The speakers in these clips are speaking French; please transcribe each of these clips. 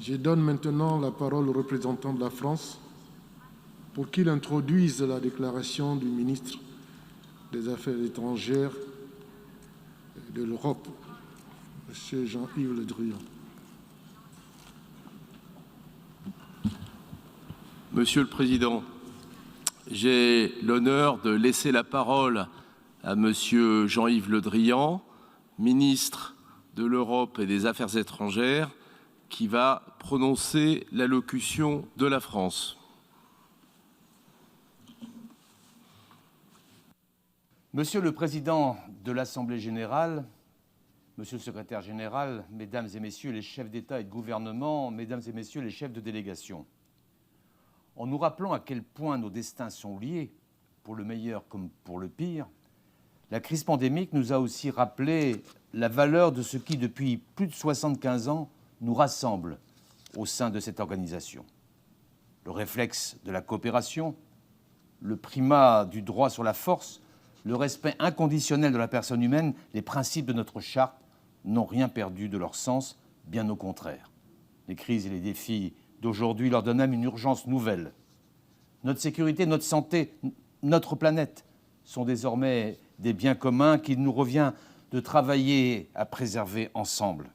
Je donne maintenant la parole au représentant de la France pour qu'il introduise la déclaration du ministre des Affaires étrangères et de l'Europe, M. Jean-Yves Le Drian. Monsieur le Président, j'ai l'honneur de laisser la parole à Monsieur Jean-Yves Le Drian, ministre de l'Europe et des Affaires étrangères, qui va prononcer l'allocution de la France. Monsieur le Président de l'Assemblée générale, Monsieur le Secrétaire général, Mesdames et Messieurs les chefs d'État et de gouvernement, Mesdames et Messieurs les chefs de délégation, en nous rappelant à quel point nos destins sont liés, pour le meilleur comme pour le pire, la crise pandémique nous a aussi rappelé la valeur de ce qui, depuis plus de 75 ans, nous rassemble au sein de cette organisation. Le réflexe de la coopération, le primat du droit sur la force, le respect inconditionnel de la personne humaine, les principes de notre charte n'ont rien perdu de leur sens, bien au contraire. Les crises et les défis d'aujourd'hui leur donnent même une urgence nouvelle. Notre sécurité, notre santé, notre planète sont désormais des biens communs qu'il nous revient de travailler à préserver ensemble.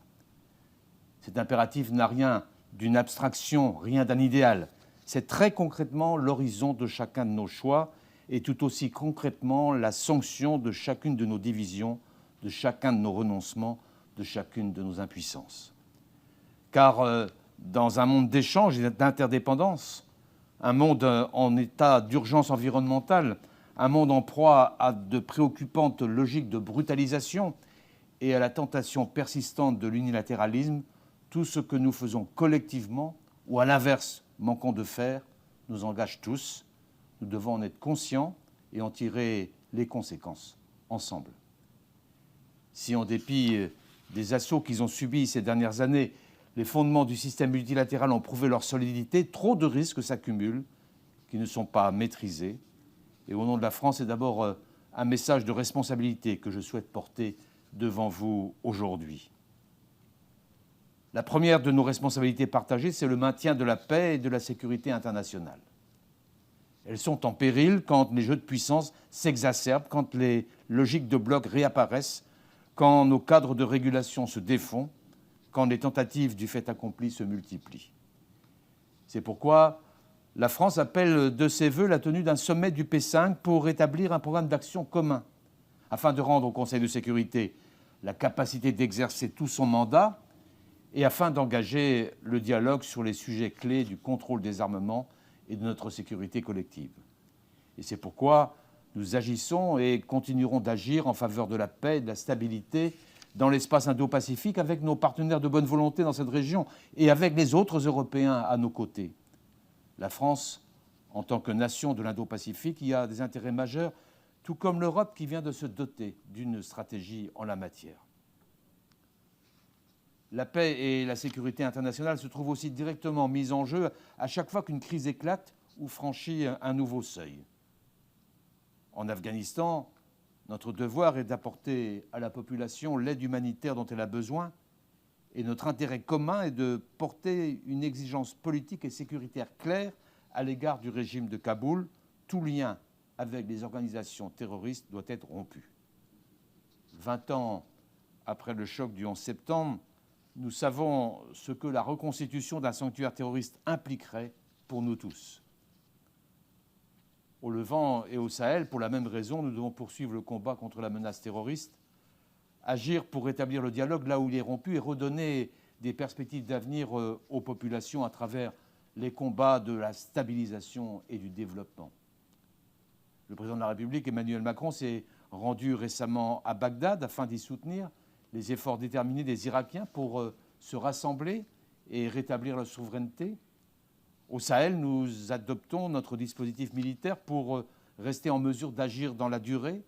Cet impératif n'a rien d'une abstraction, rien d'un idéal. C'est très concrètement l'horizon de chacun de nos choix et tout aussi concrètement la sanction de chacune de nos divisions, de chacun de nos renoncements, de chacune de nos impuissances. Car dans un monde d'échange et d'interdépendance, un monde en état d'urgence environnementale, un monde en proie à de préoccupantes logiques de brutalisation et à la tentation persistante de l'unilatéralisme, tout ce que nous faisons collectivement ou à l'inverse manquons de faire nous engage tous. Nous devons en être conscients et en tirer les conséquences ensemble. Si en dépit des assauts qu'ils ont subis ces dernières années, les fondements du système multilatéral ont prouvé leur solidité, trop de risques s'accumulent qui ne sont pas maîtrisés. Et au nom de la France, c'est d'abord un message de responsabilité que je souhaite porter devant vous aujourd'hui. La première de nos responsabilités partagées, c'est le maintien de la paix et de la sécurité internationale. Elles sont en péril quand les jeux de puissance s'exacerbent, quand les logiques de bloc réapparaissent, quand nos cadres de régulation se défont, quand les tentatives du fait accompli se multiplient. C'est pourquoi la France appelle de ses vœux la tenue d'un sommet du P5 pour établir un programme d'action commun, afin de rendre au Conseil de sécurité la capacité d'exercer tout son mandat et afin d'engager le dialogue sur les sujets clés du contrôle des armements et de notre sécurité collective. Et c'est pourquoi nous agissons et continuerons d'agir en faveur de la paix et de la stabilité dans l'espace Indo-Pacifique avec nos partenaires de bonne volonté dans cette région et avec les autres Européens à nos côtés. La France, en tant que nation de l'Indo-Pacifique, y a des intérêts majeurs, tout comme l'Europe qui vient de se doter d'une stratégie en la matière. La paix et la sécurité internationale se trouvent aussi directement mises en jeu à chaque fois qu'une crise éclate ou franchit un nouveau seuil. En Afghanistan, notre devoir est d'apporter à la population l'aide humanitaire dont elle a besoin et notre intérêt commun est de porter une exigence politique et sécuritaire claire à l'égard du régime de Kaboul. Tout lien avec les organisations terroristes doit être rompu. 20 ans après le choc du 11 septembre, nous savons ce que la reconstitution d'un sanctuaire terroriste impliquerait pour nous tous. Au Levant et au Sahel, pour la même raison, nous devons poursuivre le combat contre la menace terroriste, agir pour rétablir le dialogue là où il est rompu et redonner des perspectives d'avenir aux populations à travers les combats de la stabilisation et du développement. Le président de la République, Emmanuel Macron, s'est rendu récemment à Bagdad afin d'y soutenir les efforts déterminés des Irakiens pour se rassembler et rétablir leur souveraineté. Au Sahel, nous adoptons notre dispositif militaire pour rester en mesure d'agir dans la durée,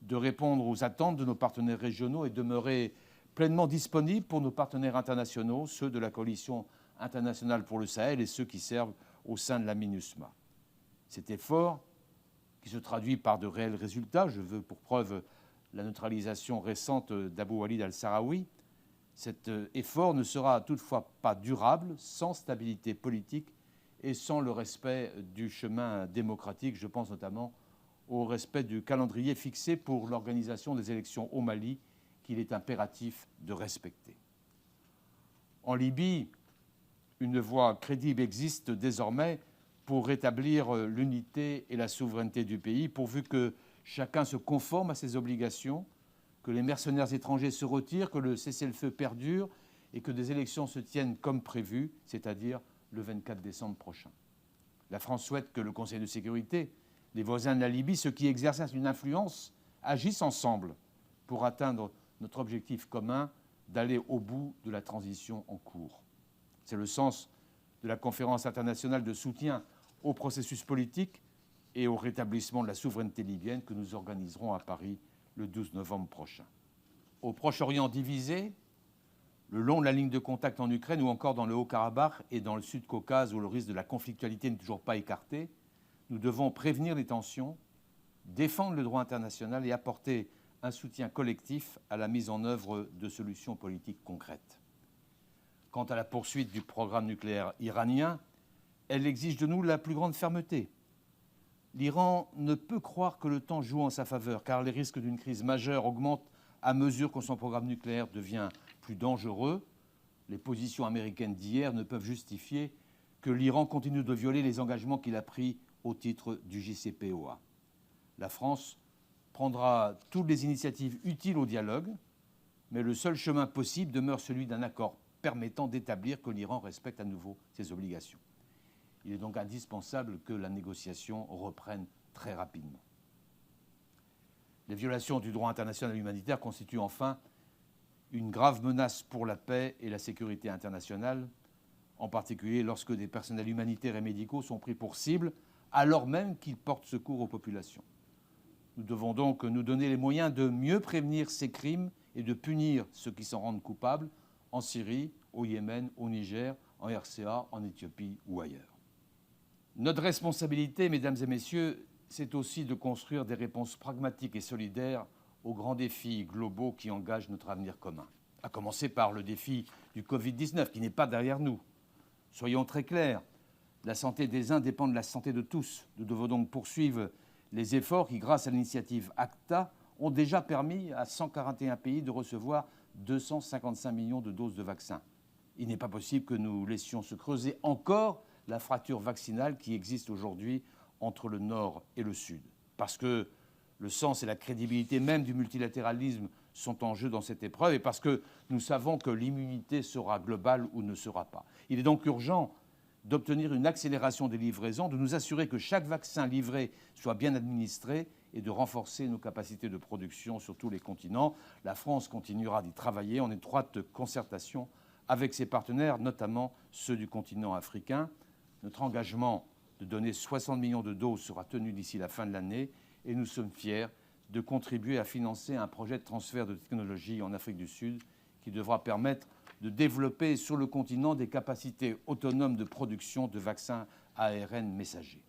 de répondre aux attentes de nos partenaires régionaux et demeurer pleinement disponibles pour nos partenaires internationaux, ceux de la coalition internationale pour le Sahel et ceux qui servent au sein de la MINUSMA. Cet effort, qui se traduit par de réels résultats, je veux pour preuve la neutralisation récente d'Abou Walid al-Sahraoui, Cet effort ne sera toutefois pas durable sans stabilité politique et sans le respect du chemin démocratique. Je pense notamment au respect du calendrier fixé pour l'organisation des élections au Mali, qu'il est impératif de respecter. En Libye, une voie crédible existe désormais pour rétablir l'unité et la souveraineté du pays, pourvu que chacun se conforme à ses obligations, que les mercenaires étrangers se retirent, que le cessez-le-feu perdure et que des élections se tiennent comme prévu, c'est-à-dire le 24 décembre prochain. La France souhaite que le Conseil de sécurité, les voisins de la Libye, ceux qui exercent une influence, agissent ensemble pour atteindre notre objectif commun d'aller au bout de la transition en cours. C'est le sens de la conférence internationale de soutien au processus politique et au rétablissement de la souveraineté libyenne que nous organiserons à Paris le 12 novembre prochain. Au Proche-Orient divisé, le long de la ligne de contact en Ukraine ou encore dans le Haut-Karabakh et dans le Sud-Caucase où le risque de la conflictualité n'est toujours pas écarté, nous devons prévenir les tensions, défendre le droit international et apporter un soutien collectif à la mise en œuvre de solutions politiques concrètes. Quant à la poursuite du programme nucléaire iranien, elle exige de nous la plus grande fermeté. L'Iran ne peut croire que le temps joue en sa faveur, car les risques d'une crise majeure augmentent à mesure que son programme nucléaire devient plus dangereux. Les positions américaines d'hier ne peuvent justifier que l'Iran continue de violer les engagements qu'il a pris au titre du JCPOA. La France prendra toutes les initiatives utiles au dialogue, mais le seul chemin possible demeure celui d'un accord permettant d'établir que l'Iran respecte à nouveau ses obligations. Il est donc indispensable que la négociation reprenne très rapidement. Les violations du droit international humanitaire constituent enfin une grave menace pour la paix et la sécurité internationale, en particulier lorsque des personnels humanitaires et médicaux sont pris pour cible, alors même qu'ils portent secours aux populations. Nous devons donc nous donner les moyens de mieux prévenir ces crimes et de punir ceux qui s'en rendent coupables en Syrie, au Yémen, au Niger, en RCA, en Éthiopie ou ailleurs. Notre responsabilité, mesdames et messieurs, c'est aussi de construire des réponses pragmatiques et solidaires aux grands défis globaux qui engagent notre avenir commun. À commencer par le défi du Covid-19, qui n'est pas derrière nous. Soyons très clairs, la santé des uns dépend de la santé de tous. Nous devons donc poursuivre les efforts qui, grâce à l'initiative ACTA, ont déjà permis à 141 pays de recevoir 255 millions de doses de vaccins. Il n'est pas possible que nous laissions se creuser encore la fracture vaccinale qui existe aujourd'hui entre le Nord et le Sud. Parce que le sens et la crédibilité même du multilatéralisme sont en jeu dans cette épreuve et parce que nous savons que l'immunité sera globale ou ne sera pas. Il est donc urgent d'obtenir une accélération des livraisons, de nous assurer que chaque vaccin livré soit bien administré et de renforcer nos capacités de production sur tous les continents. La France continuera d'y travailler en étroite concertation avec ses partenaires, notamment ceux du continent africain. Notre engagement de donner 60 millions de doses sera tenu d'ici la fin de l'année et nous sommes fiers de contribuer à financer un projet de transfert de technologie en Afrique du Sud qui devra permettre de développer sur le continent des capacités autonomes de production de vaccins ARN messagers.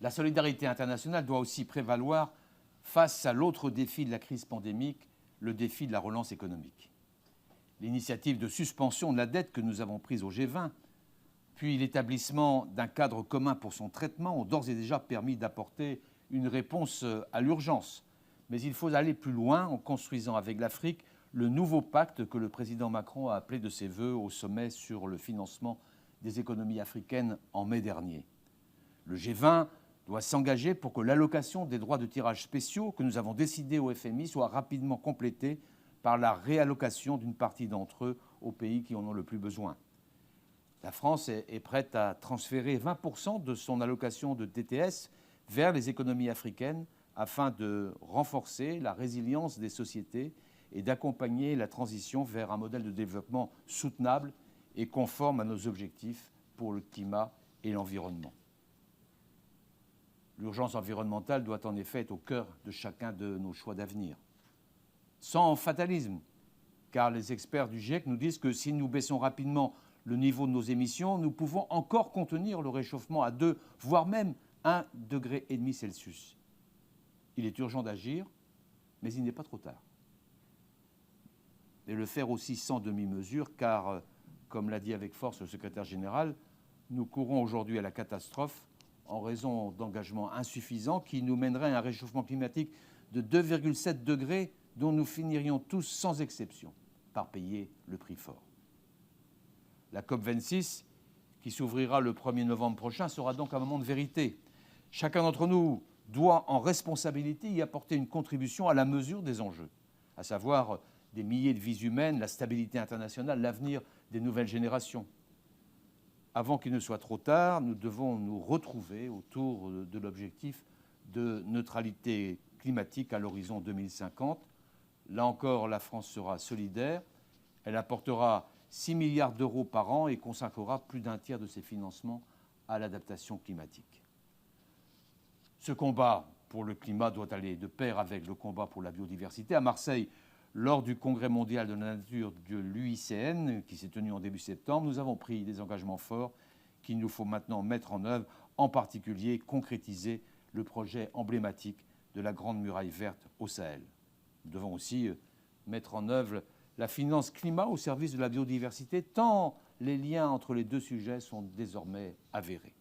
La solidarité internationale doit aussi prévaloir face à l'autre défi de la crise pandémique, le défi de la relance économique. L'initiative de suspension de la dette que nous avons prise au G20, puis l'établissement d'un cadre commun pour son traitement ont d'ores et déjà permis d'apporter une réponse à l'urgence. Mais il faut aller plus loin en construisant avec l'Afrique le nouveau pacte que le président Macron a appelé de ses vœux au sommet sur le financement des économies africaines en mai dernier. Le G20 doit s'engager pour que l'allocation des droits de tirage spéciaux que nous avons décidé au FMI soit rapidement complétée par la réallocation d'une partie d'entre eux aux pays qui en ont le plus besoin. La France est prête à transférer 20% de son allocation de TTS vers les économies africaines afin de renforcer la résilience des sociétés et d'accompagner la transition vers un modèle de développement soutenable et conforme à nos objectifs pour le climat et l'environnement. L'urgence environnementale doit en effet être au cœur de chacun de nos choix d'avenir. Sans fatalisme, car les experts du GIEC nous disent que si nous baissons rapidement le niveau de nos émissions, nous pouvons encore contenir le réchauffement à 2, voire même 1,5 degré Celsius. Il est urgent d'agir, mais il n'est pas trop tard. et le faire aussi sans demi-mesure, car, comme l'a dit avec force le secrétaire général, nous courons aujourd'hui à la catastrophe en raison d'engagements insuffisants qui nous mèneraient à un réchauffement climatique de 2,7 degrés dont nous finirions tous, sans exception, par payer le prix fort. La COP26, qui s'ouvrira le 1er novembre prochain, sera donc un moment de vérité. Chacun d'entre nous doit, en responsabilité, y apporter une contribution à la mesure des enjeux, à savoir des milliers de vies humaines, la stabilité internationale, l'avenir des nouvelles générations. Avant qu'il ne soit trop tard, nous devons nous retrouver autour de l'objectif de neutralité climatique à l'horizon 2050. Là encore, la France sera solidaire. Elle apportera 6 milliards d'euros par an et consacrera plus d'un tiers de ses financements à l'adaptation climatique. Ce combat pour le climat doit aller de pair avec le combat pour la biodiversité. À Marseille, lors du Congrès mondial de la nature de l'UICN, qui s'est tenu en début septembre, nous avons pris des engagements forts qu'il nous faut maintenant mettre en œuvre, en particulier concrétiser le projet emblématique de la Grande Muraille Verte au Sahel. Nous devons aussi mettre en œuvre la finance climat au service de la biodiversité, tant les liens entre les deux sujets sont désormais avérés.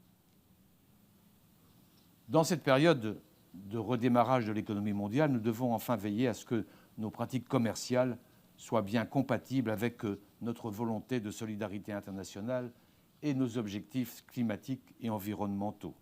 Dans cette période de redémarrage de l'économie mondiale, nous devons enfin veiller à ce que nos pratiques commerciales soient bien compatibles avec notre volonté de solidarité internationale et nos objectifs climatiques et environnementaux,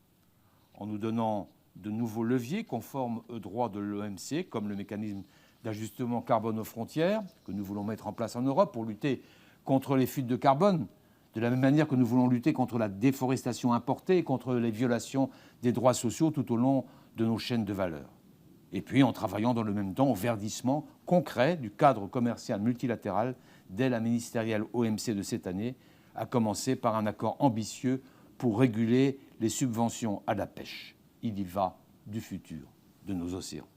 en nous donnant de nouveaux leviers conformes aux droits de l'OMC, comme le mécanisme d'ajustement carbone aux frontières, que nous voulons mettre en place en Europe pour lutter contre les fuites de carbone, de la même manière que nous voulons lutter contre la déforestation importée et contre les violations des droits sociaux tout au long de nos chaînes de valeur. Et puis en travaillant dans le même temps au verdissement concret du cadre commercial multilatéral dès la ministérielle OMC de cette année, à commencer par un accord ambitieux pour réguler les subventions à la pêche. Il y va du futur de nos océans.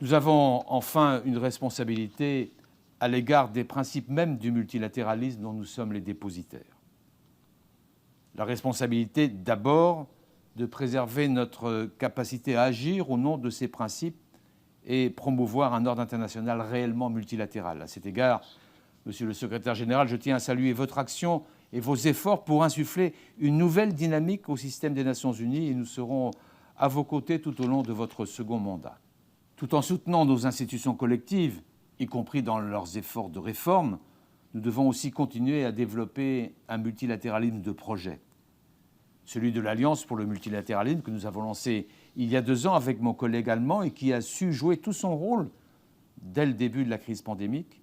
Nous avons enfin une responsabilité à l'égard des principes mêmes du multilatéralisme dont nous sommes les dépositaires. La responsabilité d'abord de préserver notre capacité à agir au nom de ces principes et promouvoir un ordre international réellement multilatéral. À cet égard, Monsieur le secrétaire général, je tiens à saluer votre action et vos efforts pour insuffler une nouvelle dynamique au système des Nations Unies, et nous serons à vos côtés tout au long de votre second mandat. Tout en soutenant nos institutions collectives, y compris dans leurs efforts de réforme, nous devons aussi continuer à développer un multilatéralisme de projet. Celui de l'Alliance pour le multilatéralisme que nous avons lancé il y a 2 ans avec mon collègue allemand et qui a su jouer tout son rôle dès le début de la crise pandémique,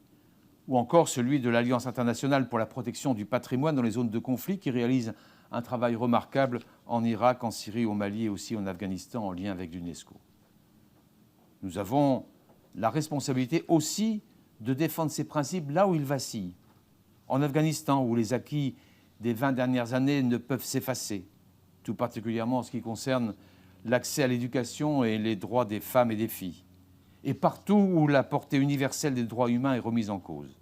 ou encore celui de l'Alliance internationale pour la protection du patrimoine dans les zones de conflit qui réalise un travail remarquable en Irak, en Syrie, au Mali et aussi en Afghanistan en lien avec l'UNESCO. Nous avons la responsabilité aussi de défendre ces principes là où ils vacillent. En Afghanistan, où les acquis des 20 dernières années ne peuvent s'effacer, tout particulièrement en ce qui concerne l'accès à l'éducation et les droits des femmes et des filles, et partout où la portée universelle des droits humains est remise en cause.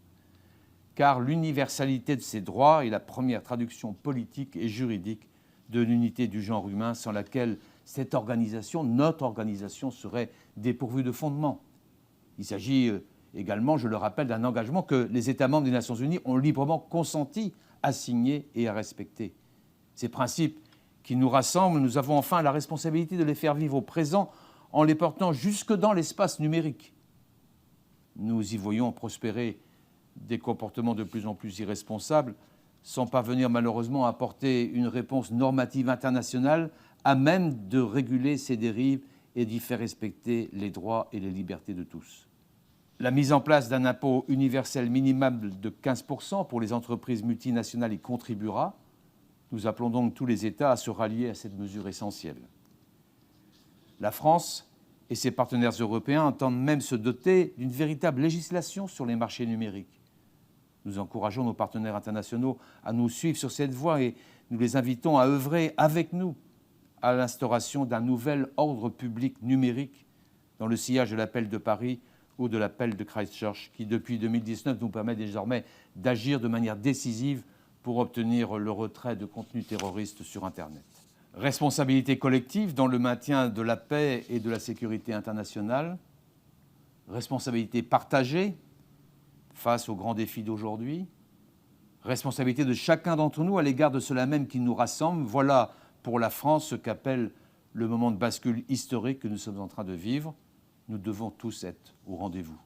Car l'universalité de ces droits est la première traduction politique et juridique de l'unité du genre humain, sans laquelle cette organisation, notre organisation, serait dépourvue de fondement. Il s'agit également, je le rappelle, d'un engagement que les États membres des Nations Unies ont librement consenti à signer et à respecter. Ces principes qui nous rassemblent, nous avons enfin la responsabilité de les faire vivre au présent en les portant jusque dans l'espace numérique. Nous y voyons prospérer des comportements de plus en plus irresponsables, sans parvenir malheureusement à apporter une réponse normative internationale à même de réguler ces dérives et d'y faire respecter les droits et les libertés de tous. La mise en place d'un impôt universel minimum de 15% pour les entreprises multinationales y contribuera. Nous appelons donc tous les États à se rallier à cette mesure essentielle. La France et ses partenaires européens entendent même se doter d'une véritable législation sur les marchés numériques. Nous encourageons nos partenaires internationaux à nous suivre sur cette voie et nous les invitons à œuvrer avec nous à l'instauration d'un nouvel ordre public numérique dans le sillage de l'appel de Paris ou de l'appel de Christchurch, qui depuis 2019 nous permet désormais d'agir de manière décisive pour obtenir le retrait de contenus terroristes sur Internet. Responsabilité collective dans le maintien de la paix et de la sécurité internationale, responsabilité partagée face aux grands défis d'aujourd'hui, responsabilité de chacun d'entre nous à l'égard de cela même qui nous rassemble. Voilà pour la France ce qu'appelle le moment de bascule historique que nous sommes en train de vivre. Nous devons tous être au rendez-vous.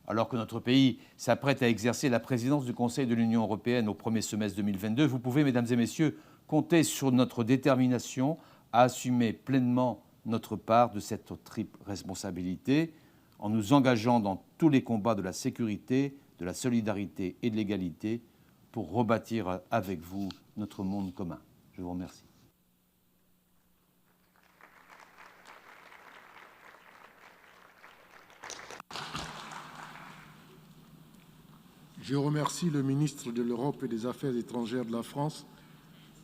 Alors que notre pays s'apprête à exercer la présidence du Conseil de l'Union européenne au premier semestre 2022, vous pouvez, mesdames et messieurs, compter sur notre détermination à assumer pleinement notre part de cette triple responsabilité en nous engageant dans tous les combats de la sécurité, de la solidarité et de l'égalité pour rebâtir avec vous notre monde commun. Je vous remercie. Je remercie le ministre de l'Europe et des Affaires étrangères de la France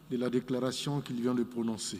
de la déclaration qu'il vient de prononcer.